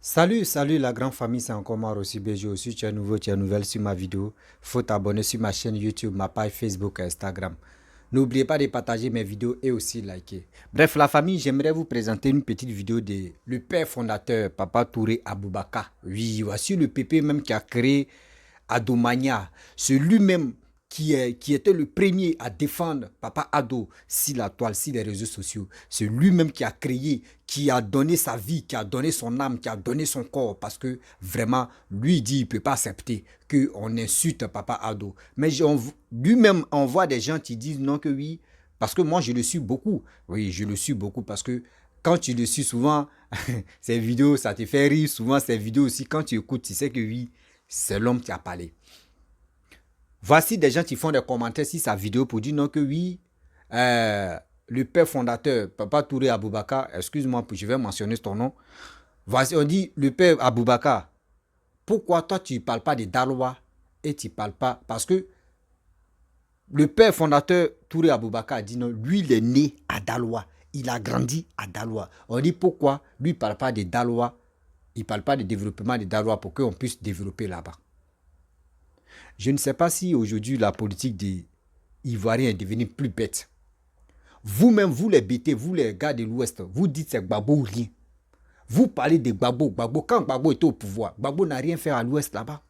Salut la grande famille, c'est encore moi aussi BG aussi, tu es nouveau, tu es nouvelle sur ma vidéo. Faut t'abonner sur ma chaîne YouTube, ma page Facebook et Instagram. N'oubliez pas de partager mes vidéos et aussi liker. Bref, la famille, j'aimerais vous présenter une petite vidéo de le père fondateur, Papa Touré Aboubaka. Oui, voici le pépé même qui a créé Adomania. C'est lui-même qui était le premier à défendre Papa Ado sur la toile, sur les réseaux sociaux. C'est lui-même qui a créé, qui a donné sa vie, qui a donné son âme, qui a donné son corps. Parce que vraiment, lui dit, il ne peut pas accepter qu'on insulte Papa Ado. Mais lui-même, on voit des gens qui disent non que oui. Parce que moi, je le suis beaucoup. Oui, je le suis beaucoup parce que quand tu le suis souvent, ces vidéos, ça te fait rire. Souvent, ces vidéos aussi, quand tu écoutes, tu sais que oui, c'est l'homme qui a parlé. Voici des gens qui font des commentaires sur sa vidéo pour dire non que oui, le père fondateur, Papa Touré Aboubaka, excuse-moi, je vais mentionner ton nom. Voici, on dit le père Aboubaka, pourquoi toi tu ne parles pas de Daloa et tu ne parles pas, parce que le père fondateur Touré Aboubaka a dit non, lui il est né à Daloa, il a grandi à Daloa. On dit pourquoi lui il ne parle pas de Daloa, il ne parle pas de développement de Daloa pour qu'on puisse développer là-bas. Je ne sais pas si aujourd'hui la politique des Ivoiriens est devenue plus bête. Vous-même, vous les bêtés, vous les gars de l'Ouest, vous dites c'est Gbagbo ou rien. Vous parlez de Gbagbo. Quand Gbagbo était au pouvoir, Gbagbo n'a rien fait à l'Ouest là-bas.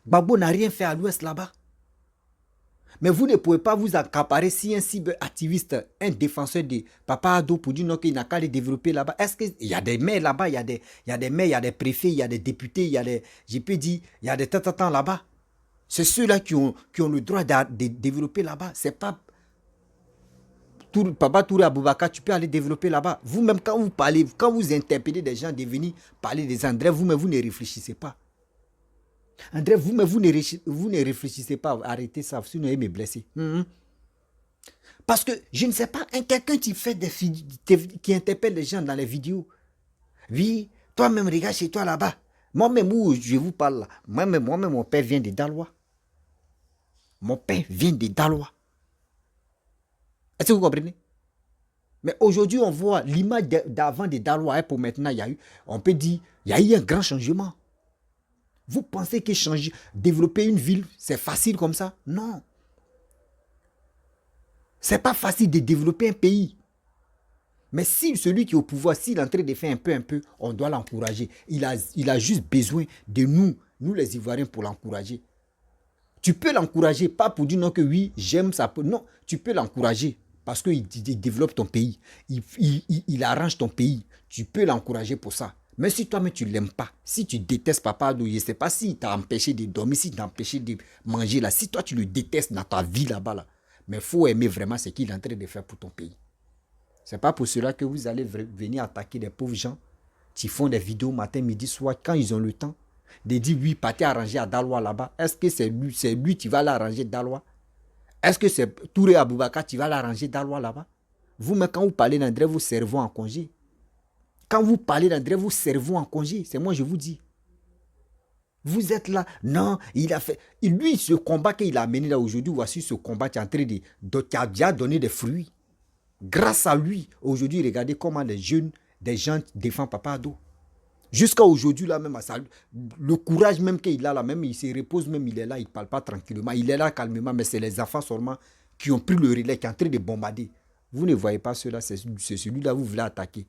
Gbagbo n'a rien fait à l'Ouest là-bas. Mais vous ne pouvez pas vous accaparer si un cyberactiviste, un défenseur de Papa Ado pour dire non qu'il n'a qu'à les développer là-bas. Est-ce qu'il y a des maires là-bas, il y a des maires, il y a des préfets, il y a des députés, il y a des, je peux dire, il y a des tatans là-bas. C'est ceux-là qui ont le droit de développer là-bas. C'est pas Papa Touré Aboubaka, tu peux aller développer là-bas. Vous-même, quand vous parlez, quand vous interpellez des gens de venir parler des André, vous-même, vous ne réfléchissez pas. André, vous-même, vous ne réfléchissez pas. Arrêtez ça, sinon vous allez me blesser. Parce que je ne sais pas, quelqu'un qui fait qui interpelle les gens dans les vidéos. Oui, toi-même, regarde chez toi là-bas. Moi-même, où je vous parle là. Moi-même, mon père vient de Daloa. Mon père vient de Daloa. Est-ce que vous comprenez? Mais aujourd'hui, on voit l'image d'avant de Daloa pour maintenant, on peut dire, il y a eu un grand changement. Vous pensez que développer une ville, c'est facile comme ça? Non. C'est pas facile de développer un pays. Mais si celui qui est au pouvoir, s'il est en train de faire un peu, on doit l'encourager. Il a juste besoin de nous les Ivoiriens, pour l'encourager. Tu peux l'encourager, pas pour dire non que oui, j'aime ça. Non, tu peux l'encourager parce qu'il développe ton pays. Il arrange ton pays. Tu peux l'encourager pour ça. Mais si toi-même tu ne l'aimes pas, si tu détestes Papa Ado, je ne sais pas si t'a empêché de dormir, si t'a empêché de manger là, si toi tu le détestes dans ta vie là-bas, là, mais il faut aimer vraiment ce qu'il est en train de faire pour ton pays. C'est pas pour cela que vous allez venir attaquer des pauvres gens qui font des vidéos matin, midi, soir, quand ils ont le temps, de dire oui, partez arranger à Daloa là-bas. Est-ce que c'est lui qui va l'arranger Daloa? Est-ce que c'est Touré Aboubaka qui va l'arranger Daloa là-bas? Vous-même, quand vous parlez d'André, vous servez en congé. Quand vous parlez d'André, vous servez en congé. C'est moi, je vous dis. Vous êtes là. Non, il a fait. Lui, ce combat qu'il a mené là aujourd'hui, voici ce combat qui est en train qui a déjà donné des fruits. Grâce à lui, aujourd'hui, regardez comment les jeunes, des gens défendent Papa Ado. Jusqu'à aujourd'hui, là, même, le courage même qu'il a là, même, il se repose, même, il est là, il ne parle pas tranquillement, il est là calmement, mais c'est les enfants seulement qui ont pris le relais, qui sont en train de bombarder. Vous ne voyez pas cela, c'est celui-là que vous voulez attaquer.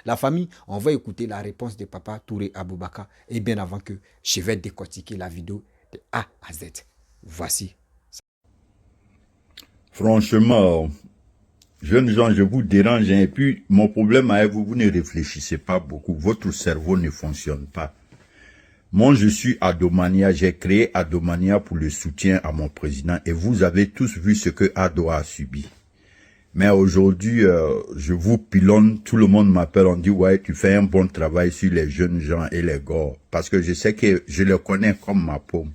La famille, on va écouter la réponse de Papa Touré Aboubaka, et bien avant que je vais décortiquer la vidéo de A à Z. Voici. Franchement, jeunes gens, je vous dérange. Et puis, mon problème avec vous, vous ne réfléchissez pas beaucoup. Votre cerveau ne fonctionne pas. Moi, je suis Adomania. J'ai créé Adomania pour le soutien à mon président. Et vous avez tous vu ce que Ado a subi. Mais aujourd'hui, je vous pilonne. Tout le monde m'appelle. On dit, ouais, tu fais un bon travail sur les jeunes gens et les gars. Parce que je sais que je les connais comme ma paume.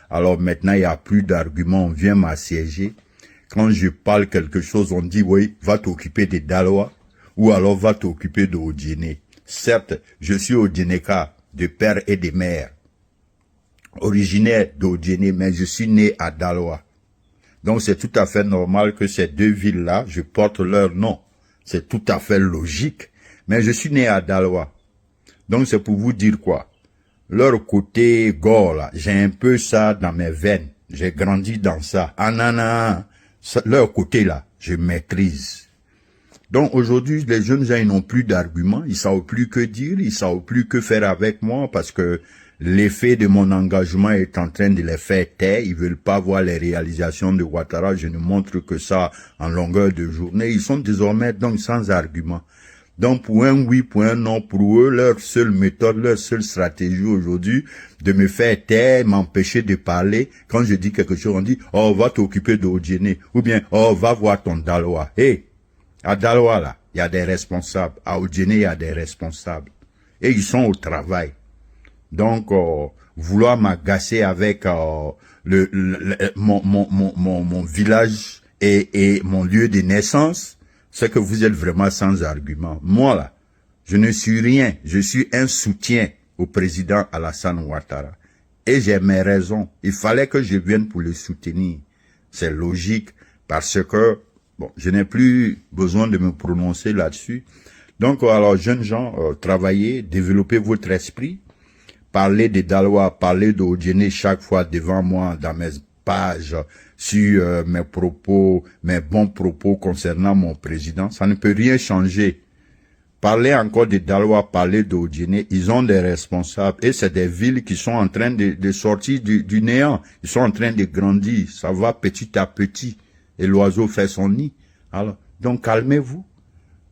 Alors maintenant, il n'y a plus d'arguments. On vient m'assiéger. Quand je parle quelque chose, on dit, oui, va t'occuper de Daloa, ou alors va t'occuper de Odiene. Certes, je suis Odieneka, de père et de mère, originaire d'Odiene, mais je suis né à Daloa. Donc c'est tout à fait normal que ces deux villes-là, je porte leur nom. C'est tout à fait logique. Mais je suis né à Daloa. Donc c'est pour vous dire quoi? Leur côté gore, là, j'ai un peu ça dans mes veines. J'ai grandi dans ça. Anana, leur côté là, je maîtrise. Donc aujourd'hui, les jeunes gens, ils n'ont plus d'arguments, ils savent plus que dire, ils savent plus que faire avec moi parce que l'effet de mon engagement est en train de les faire taire. Ils veulent pas voir les réalisations de Ouattara. Je ne montre que ça en longueur de journée. Ils sont désormais donc sans argument. Donc pour un oui, pour un non, pour eux, leur seule méthode, leur seule stratégie aujourd'hui, de me faire taire, m'empêcher de parler. Quand je dis quelque chose, on dit, oh, va t'occuper d'Odjene. Ou bien, oh, va voir ton Daloa. Hey, à Daloa, là, il y a des responsables. À Odjene, il y a des responsables. Et ils sont au travail. Donc, vouloir m'agacer avec mon village et mon lieu de naissance, c'est que vous êtes vraiment sans argument. Moi, là, je ne suis rien. Je suis un soutien au président Alassane Ouattara. Et j'ai mes raisons. Il fallait que je vienne pour le soutenir. C'est logique parce que, bon, je n'ai plus besoin de me prononcer là-dessus. Donc, alors, jeunes gens, travaillez, développez votre esprit. Parler de Daloa, parler d'Odjene chaque fois devant moi dans mes pages sur mes propos, mes bons propos concernant mon président, ça ne peut rien changer. Parler encore de Daloa, parler d'Odjene, ils ont des responsables et c'est des villes qui sont en train de sortir du néant. Ils sont en train de grandir, ça va petit à petit et l'oiseau fait son nid. Alors, donc calmez-vous.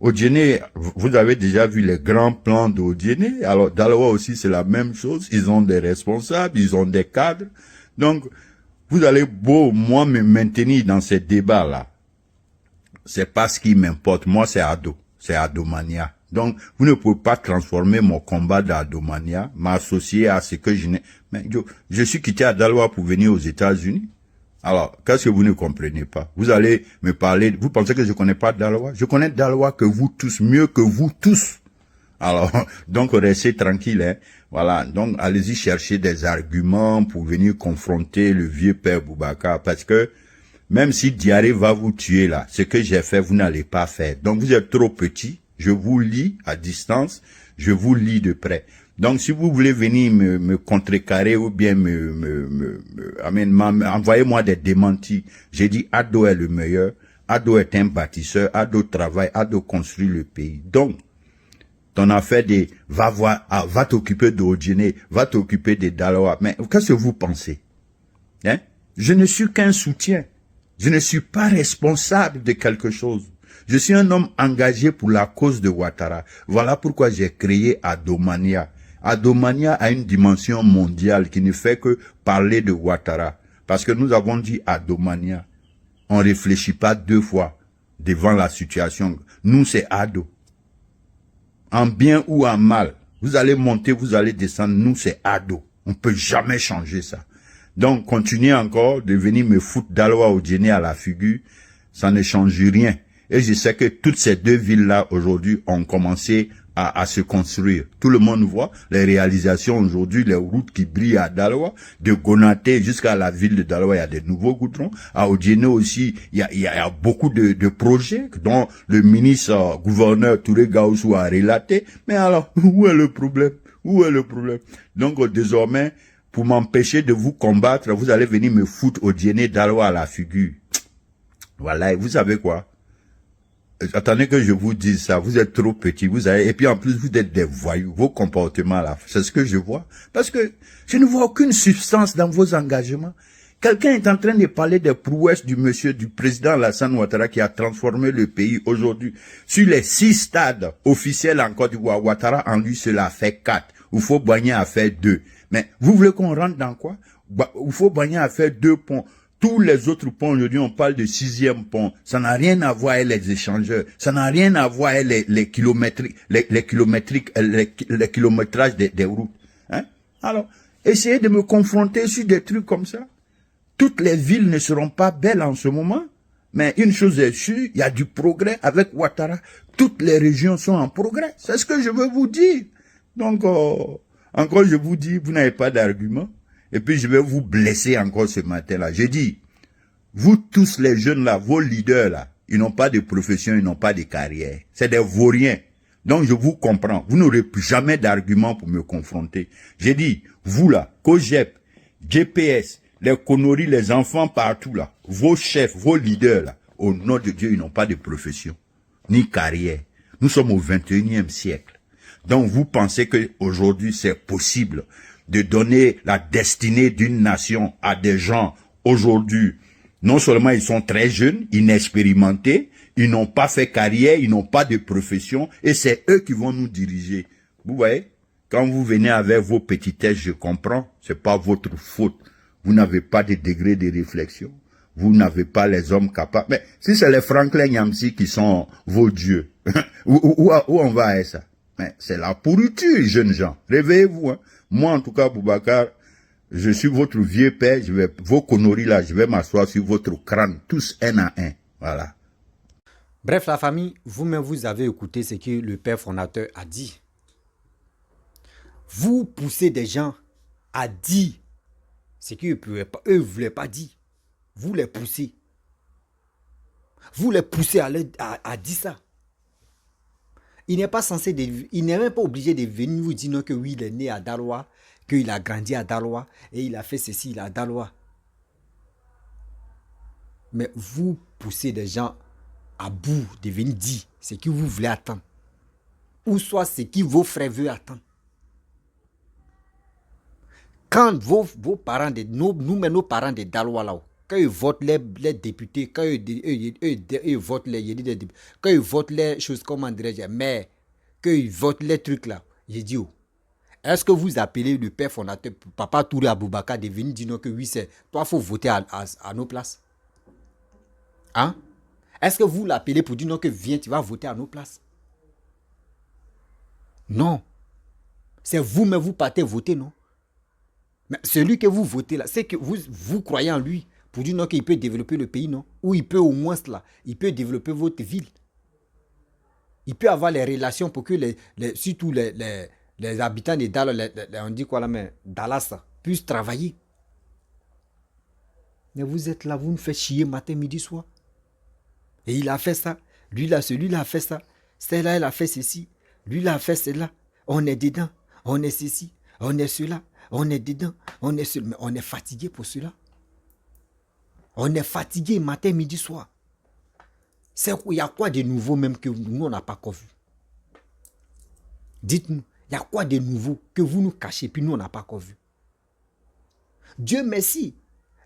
Odjene, vous avez déjà vu les grands plans d'Odjene. Alors, Daloa aussi, c'est la même chose. Ils ont des responsables, ils ont des cadres. Donc, vous allez beau, moi, me maintenir dans ces débats-là. C'est pas ce qui m'importe. Moi, c'est Ado. C'est Adomania. Donc, vous ne pouvez pas transformer mon combat d'Adomania, m'associer à ce que je n'ai... Mais je suis quitté à Daloa pour venir aux États-Unis. Alors, qu'est-ce que vous ne comprenez pas? Vous allez me parler, vous pensez que je connais pas Daloa? Je connais Daloa que vous tous, mieux que vous tous. Alors, donc restez tranquille, hein. Voilà, donc allez-y chercher des arguments pour venir confronter le vieux père Boubacar, parce que même si Diaré va vous tuer là, ce que j'ai fait, vous n'allez pas faire. Donc vous êtes trop petit, je vous lis à distance, je vous lis de près. Donc, si vous voulez venir me contrecarrer ou bien envoyez-moi des démentis. J'ai dit, Ado est le meilleur. Ado est un bâtisseur. Ado travaille. Ado construit le pays. Donc, ton affaire de, va t'occuper d'Odjene, va t'occuper de Daloa. Mais, qu'est-ce que vous pensez? Hein? Je ne suis qu'un soutien. Je ne suis pas responsable de quelque chose. Je suis un homme engagé pour la cause de Ouattara. Voilà pourquoi j'ai créé Adomania. Adomania a une dimension mondiale qui ne fait que parler de Ouattara. Parce que nous avons dit Adomania. On ne réfléchit pas deux fois devant la situation. Nous, c'est Ado. En bien ou en mal. Vous allez monter, vous allez descendre. Nous, c'est Ado. On ne peut jamais changer ça. Donc, continuez encore de venir me foutre Daloa Odjene à la figure. Ça ne change rien. Et je sais que toutes ces deux villes-là, aujourd'hui, ont commencé à se construire. Tout le monde voit les réalisations aujourd'hui, les routes qui brillent à Daloa, de Gonaté jusqu'à la ville de Daloa, il y a des nouveaux goudrons. À Odjene aussi, il y a beaucoup de projets dont le ministre gouverneur Touré Gaoussou a relaté. Mais alors, où est le problème? Où est le problème? Donc, désormais, pour m'empêcher de vous combattre, vous allez venir me foutre Odjene Daloa à la figure. Voilà, et vous savez quoi? Attendez que je vous dise ça, vous êtes trop petit, et puis en plus vous êtes des voyous, vos comportements là, c'est ce que je vois. Parce que je ne vois aucune substance dans vos engagements. Quelqu'un est en train de parler des prouesses du président Alassane Ouattara qui a transformé le pays aujourd'hui. Sur les 6 stades officiels en Côte d'Ivoire, Ouattara en lui cela fait 4. Oufo-Boigny a fait 2. Mais vous voulez qu'on rentre dans quoi? Oufo-Boigny a fait 2 ponts. Tous les autres ponts, aujourd'hui, on parle de 6e pont. Ça n'a rien à voir avec les échangeurs. Ça n'a rien à voir avec les kilométrages des routes. Hein? Alors, essayez de me confronter sur des trucs comme ça. Toutes les villes ne seront pas belles en ce moment. Mais une chose est sûre, il y a du progrès avec Ouattara. Toutes les régions sont en progrès. C'est ce que je veux vous dire. Donc, encore je vous dis, vous n'avez pas d'argument. Et puis je vais vous blesser encore ce matin-là. J'ai dit, vous tous les jeunes là, vos leaders là, ils n'ont pas de profession, ils n'ont pas de carrière. C'est des vauriens. Donc, je vous comprends. Vous n'aurez plus jamais d'argument pour me confronter. J'ai dit, vous là, COGEP, GPS, les conneries, les enfants partout là, vos chefs, vos leaders là, au nom de Dieu, ils n'ont pas de profession, ni carrière. Nous sommes au 21e siècle. Donc, vous pensez que aujourd'hui c'est possible de donner la destinée d'une nation à des gens aujourd'hui, non seulement ils sont très jeunes, inexpérimentés, ils n'ont pas fait carrière, ils n'ont pas de profession, et c'est eux qui vont nous diriger. Vous voyez, quand vous venez avec vos petitesses, je comprends, c'est pas votre faute. Vous n'avez pas de degré de réflexion. Vous n'avez pas les hommes capables. Mais si c'est les Franklin Yamsi qui sont vos dieux, où on va avec ça? Mais c'est la pourriture, jeunes gens. Réveillez-vous. Hein. Moi, en tout cas, Boubacar, je suis votre vieux père. Vos conneries là, je vais m'asseoir sur votre crâne, tous un à un. Voilà. Bref, la famille, vous-même, vous avez écouté ce que le père fondateur a dit. Vous poussez des gens à dire ce qu'eux ne voulaient pas dire. Vous les poussez. Vous les poussez à dire ça. Il n'est pas censé, il n'est même pas obligé de venir vous dire non, que oui, il est né à Daloa, qu'il a grandi à Daloa, et il a fait ceci, il a à Daloa. Mais vous poussez des gens à bout de venir dire ce que vous voulez attendre. Ou soit ce que vos frères veulent attendre. Quand vos parents, nos parents de Daloa là, quand ils votent les députés, quand ils votent quand ils votent les choses, comment dirais-je, mais quand ils votent les trucs là, j'ai dit, oh, est-ce que vous appelez le père fondateur, Papa Touré Aboubakar, de venir dire non que oui, c'est toi, il faut voter à nos places? Hein? Est-ce que vous l'appelez pour dire non que viens, tu vas voter à nos places? Non. C'est vous-même, vous partez voter, non? Mais celui que vous votez là, c'est que vous croyez en lui pour dire non qu'il peut développer le pays, non? Ou il peut au moins là, il peut développer votre ville. Il peut avoir les relations pour que surtout les habitants de Dallas, on dit quoi là, mais Dallas, puissent travailler. Mais vous êtes là, vous nous faites chier matin, midi, soir. Et il a fait ça. Lui là, celui-là a fait ça. Celle-là, elle a fait ceci. Lui là a fait cela. On est dedans. On est ceci. On est cela. On est dedans. On est mais on est fatigué pour cela. On est fatigué matin, midi, soir. Il y a quoi de nouveau même que nous, on n'a pas encore vu? Dites-nous, il y a quoi de nouveau que vous nous cachez puis nous, on n'a pas encore vu? Dieu merci.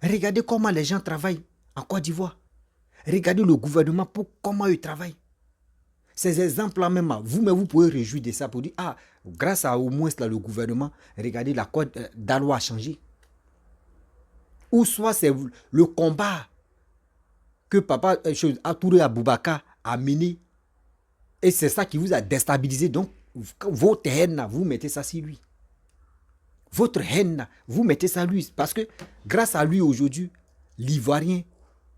Regardez comment les gens travaillent en Côte d'Ivoire. Regardez le gouvernement pour comment ils travaillent. Ces exemples-là même, vous pouvez réjouir de ça pour dire, ah, grâce à au moins là, le gouvernement, regardez, la Côte d'Aloa a changé. Ou soit c'est le combat que Papa Touré Aboubakar a mené. Et c'est ça qui vous a déstabilisé. Donc, votre haine, vous mettez ça sur lui. Votre haine, vous mettez ça sur lui. Parce que grâce à lui aujourd'hui, l'Ivoirien,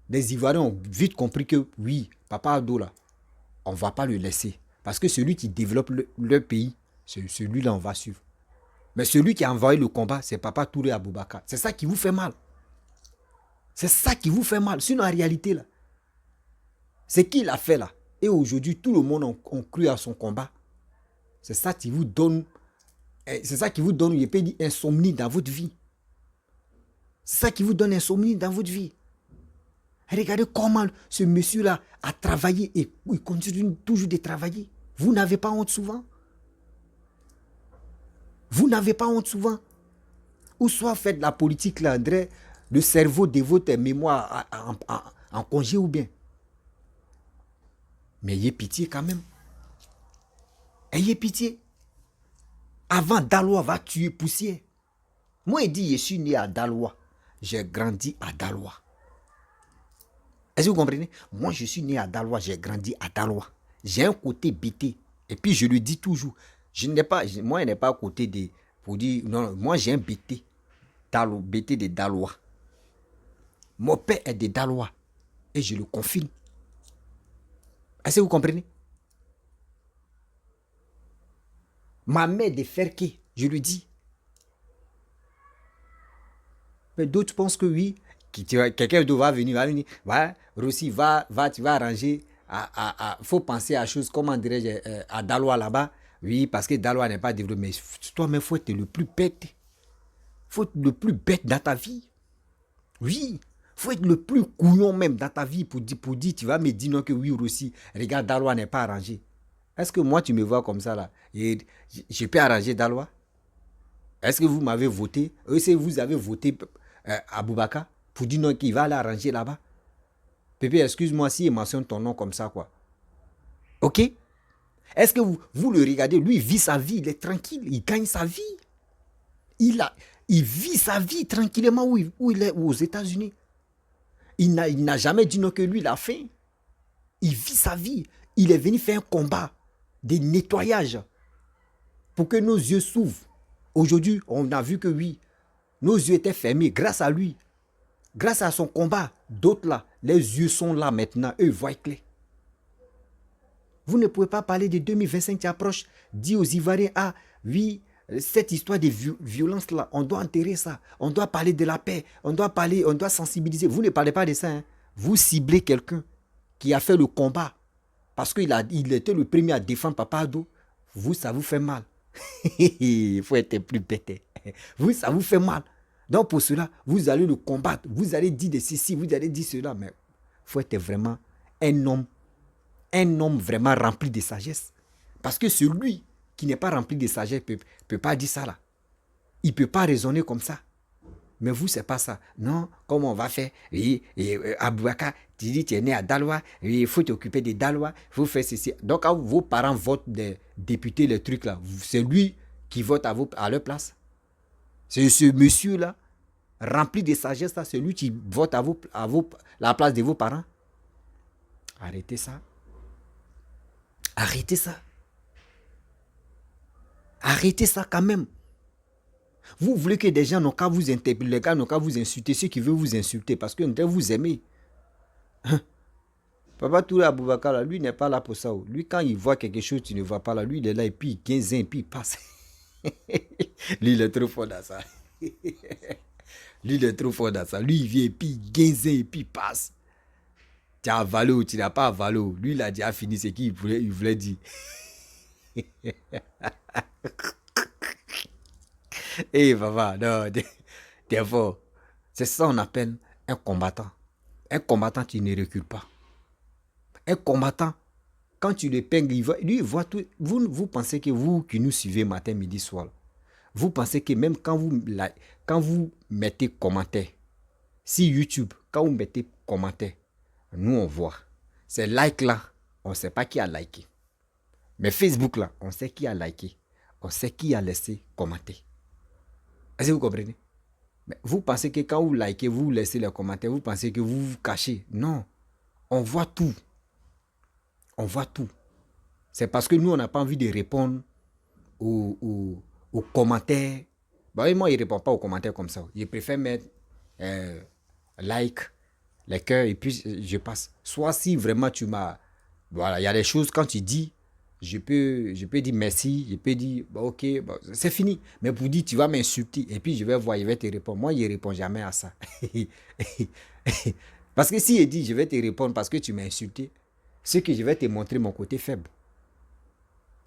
les Ivoiriens ont vite compris que oui, Papa Ado là, on ne va pas le laisser. Parce que celui qui développe le pays, celui-là, on va suivre. Mais celui qui a envoyé le combat, c'est Papa Touré Aboubakar. C'est ça qui vous fait mal. C'est ça qui vous fait mal. Sinon, en réalité, là, c'est qu'il a fait là. Et aujourd'hui, tout le monde a cru à son combat. C'est ça qui vous donne, je peux dire, insomnie dans votre vie. C'est ça qui vous donne insomnie dans votre vie. Regardez comment ce monsieur-là a travaillé et il continue toujours de travailler. Vous n'avez pas honte souvent? Vous n'avez pas honte souvent? Ou soit faites la politique là, André, le cerveau de votre mémoire en congé ou bien. Mais ayez pitié quand même. Ayez pitié. Avant, Daloa va tuer poussière. Moi, il dit, je suis né à Daloa. J'ai grandi à Daloa. Est-ce que vous comprenez? Moi, je suis né à Daloa, j'ai grandi à Daloa. J'ai un côté bêté. Et puis, je le dis toujours. Moi, je n'ai pas à côté de... Pour dire, non, moi, j'ai un bêté. Bêté de Daloa. Mon père est de Daloa. Et je le confirme. Est-ce que vous comprenez? Ma mère de Ferké, je lui dis. Mais d'autres pensent que oui. Quelqu'un va venir, ouais, Rossi, tu vas arranger faut penser à choses, comment dirais-je, à Daloa là-bas. Oui, parce que Daloa n'est pas développé. Mais toi-même, faut être le plus bête. Faut être le plus bête dans ta vie. Oui. Faut être le plus couillon même dans ta vie pour dire, tu vas me dire non que oui, aussi, regarde, Daloa n'est pas arrangé. Est-ce que moi, tu me vois comme ça là? Et je peux arranger Daloa? Est-ce que vous m'avez voté? Est-ce que vous avez voté Aboubaka pour dire non qu'il va aller arranger là-bas? Pépé, excuse-moi si il mentionne ton nom comme ça, quoi. Ok? Est-ce que vous le regardez? Lui, il vit sa vie, il est tranquille, il gagne sa vie. Il vit sa vie tranquillement où il est, aux États-Unis. Il n'a jamais dit non que lui, il a fait. Il vit sa vie. Il est venu faire un combat, des nettoyages, pour que nos yeux s'ouvrent. Aujourd'hui, on a vu que oui, nos yeux étaient fermés grâce à lui. Grâce à son combat, d'autres là, les yeux sont là maintenant, eux, ils voient clair. Vous ne pouvez pas parler de 2025 qui approche, dire aux Ivoiriens, ah oui, cette histoire de violence là, on doit enterrer ça, on doit parler de la paix, on doit sensibiliser. Vous ne parlez pas de ça, hein? Vous ciblez quelqu'un qui a fait le combat parce qu'il était le premier à défendre Papa Ado. Vous, ça vous fait mal. Il faut être plus bête. Vous, ça vous fait mal. Donc pour cela, vous allez le combattre, vous allez dire de ceci, vous allez dire cela, mais il faut être vraiment un homme vraiment rempli de sagesse. Parce que celui qui n'est pas rempli de sagesse ne peut pas dire ça là. Il ne peut pas raisonner comme ça. Mais vous, c'est pas ça. Non, comment on va faire? Oui, Aboubaka, tu dis tu es né à Daloa, oui, il faut t'occuper des Dalois, il faut faire ceci. Donc, quand vos parents votent des députés, les trucs là, c'est lui qui vote à leur place. C'est ce monsieur-là, rempli de sagesse, là, c'est lui qui vote à la place de vos parents. Arrêtez ça. Arrêtez ça. Arrêtez ça quand même. Vous voulez que des gens n'ont qu'à vous interpeller, les gars n'ont qu'à vous insulter, ceux qui veulent vous insulter, parce que vous aimez. Papa Touré Aboubakar, là, lui n'est pas là pour ça. Lui, quand il voit quelque chose, tu ne vois pas là. Lui, il est là et puis il 15 ans et puis il passe. Lui, il est trop fort dans ça. Lui, il est trop fort dans ça. Lui, il vient et puis il 15 ans et puis il passe. Tu as avalé ou tu n'as pas avalé. Lui, il a déjà fini ce qu'il voulait dire. Eh, papa, non, t'es fort. C'est ça qu'on appelle un combattant. Un combattant qui ne recule pas. Un combattant, quand tu le peignes, lui, il voit tout. Vous pensez que vous qui nous suivez matin, midi, soir, vous pensez que même quand vous mettez commentaire, si YouTube, quand vous mettez commentaire, nous on voit. Ces likes là, on ne sait pas qui a liké. Mais Facebook là, on sait qui a liké. On sait qui a laissé commenter. Est-ce que vous comprenez? Mais vous pensez que quand vous likez, vous laissez les commentaires, vous pensez que vous vous cachez. Non. On voit tout. On voit tout. C'est parce que nous, on n'a pas envie de répondre aux commentaires. Bah, moi, il ne répond pas aux commentaires comme ça. Il préfère mettre like, les cœurs, et puis je passe. Soit si vraiment tu m'as... Voilà, il y a des choses, quand tu dis, je peux dire merci, je peux dire, bah, ok, bah, c'est fini. Mais pour dire, tu vas m'insulter, et puis je vais voir, il va te répondre. Moi, il ne répond jamais à ça. Parce que si il dit, je vais te répondre parce que tu m'as insulté, c'est que je vais te montrer mon côté faible.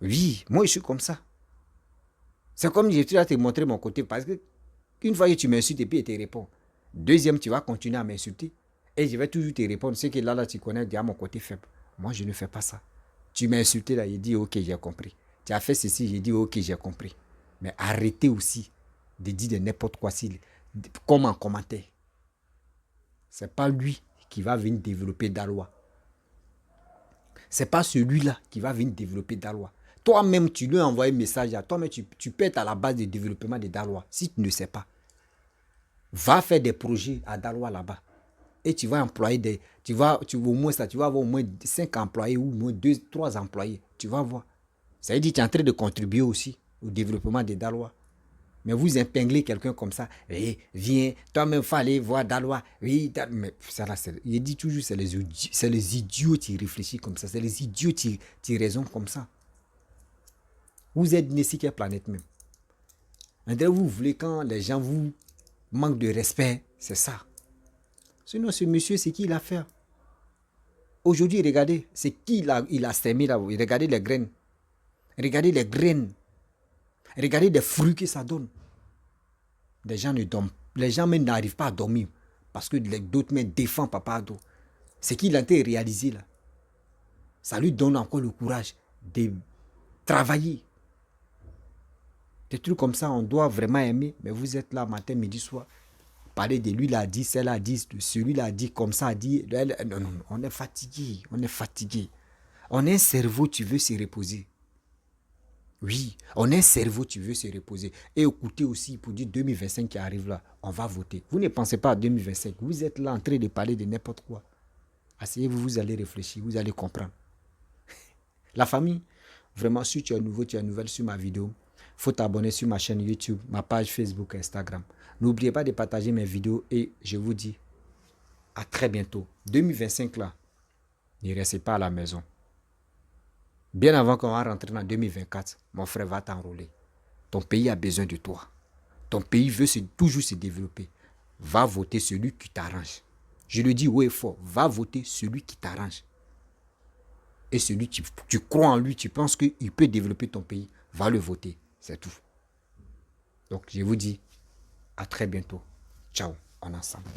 Oui, moi, je suis comme ça. C'est comme je vais te montrer mon côté, parce que une fois que tu m'insultes, et puis il te répond. Deuxième, tu vas continuer à m'insulter. Et je vais toujours te répondre, c'est que là, tu connais déjà mon côté faible. Moi, je ne fais pas ça. Tu m'as insulté là, il dit ok, j'ai compris. Tu as fait ceci, j'ai dit ok, j'ai compris. Mais arrêtez aussi de dire de n'importe quoi, comme en commentaire. Ce n'est pas lui qui va venir développer Daloa. Ce n'est pas celui-là qui va venir développer Daloa. Toi-même, tu lui as envoyé un message à toi-même, tu peux être à la base du développement de Daloa. Si tu ne sais pas, va faire des projets à Daloa là-bas. Et tu vas employer tu vas avoir au moins 5 employés ou au moins 2, 3 employés. Tu vas voir. Ça veut dire que tu es en train de contribuer aussi au développement de Daloa. Mais vous épinglez quelqu'un comme ça. Eh, viens, toi-même, fallait voir Daloa. Oui, mais ça là, il dit toujours, c'est les idiots qui réfléchissent comme ça. C'est les idiots qui raisonnent comme ça. Vous êtes né sur quelle planète même? Vous voulez quand les gens vous manquent de respect, c'est ça. Sinon, ce monsieur, c'est qui il a fait? Aujourd'hui, regardez, c'est qui il a sémé là. Regardez les graines. Regardez les graines. Regardez les fruits que ça donne. Les gens ne dorment. Les gens même n'arrivent pas à dormir. Parce que d'autres même défendent Papa Ado. Ce qu'il a été réalisé là. Ça lui donne encore le courage de travailler. Des trucs comme ça, on doit vraiment aimer. Mais vous êtes là matin, midi, soir. Parler de lui, l'a dit, celle-là a dit, celui-là a dit, comme ça a dit. Non, non, non, on est fatigué. On est fatigué. On a un cerveau, tu veux se reposer. Oui, on a un cerveau, tu veux se reposer. Et écoutez aussi, pour dire 2025 qui arrive là, on va voter. Vous ne pensez pas à 2025. Vous êtes là en train de parler de n'importe quoi. Asseyez-vous, vous allez réfléchir, vous allez comprendre. La famille, vraiment, si tu es nouveau, tu es nouvelle sur ma vidéo, il faut t'abonner sur ma chaîne YouTube, ma page Facebook et Instagram. N'oubliez pas de partager mes vidéos et je vous dis à très bientôt. 2025 là, ne restez pas à la maison. Bien avant qu'on va rentrer en 2024, mon frère va t'enrôler. Ton pays a besoin de toi. Ton pays veut toujours se développer. Va voter celui qui t'arrange. Je le dis haut et fort, va voter celui qui t'arrange. Et celui tu crois en lui, tu penses qu'il peut développer ton pays, va le voter. C'est tout. Donc je vous dis à très bientôt. Ciao, on est ensemble.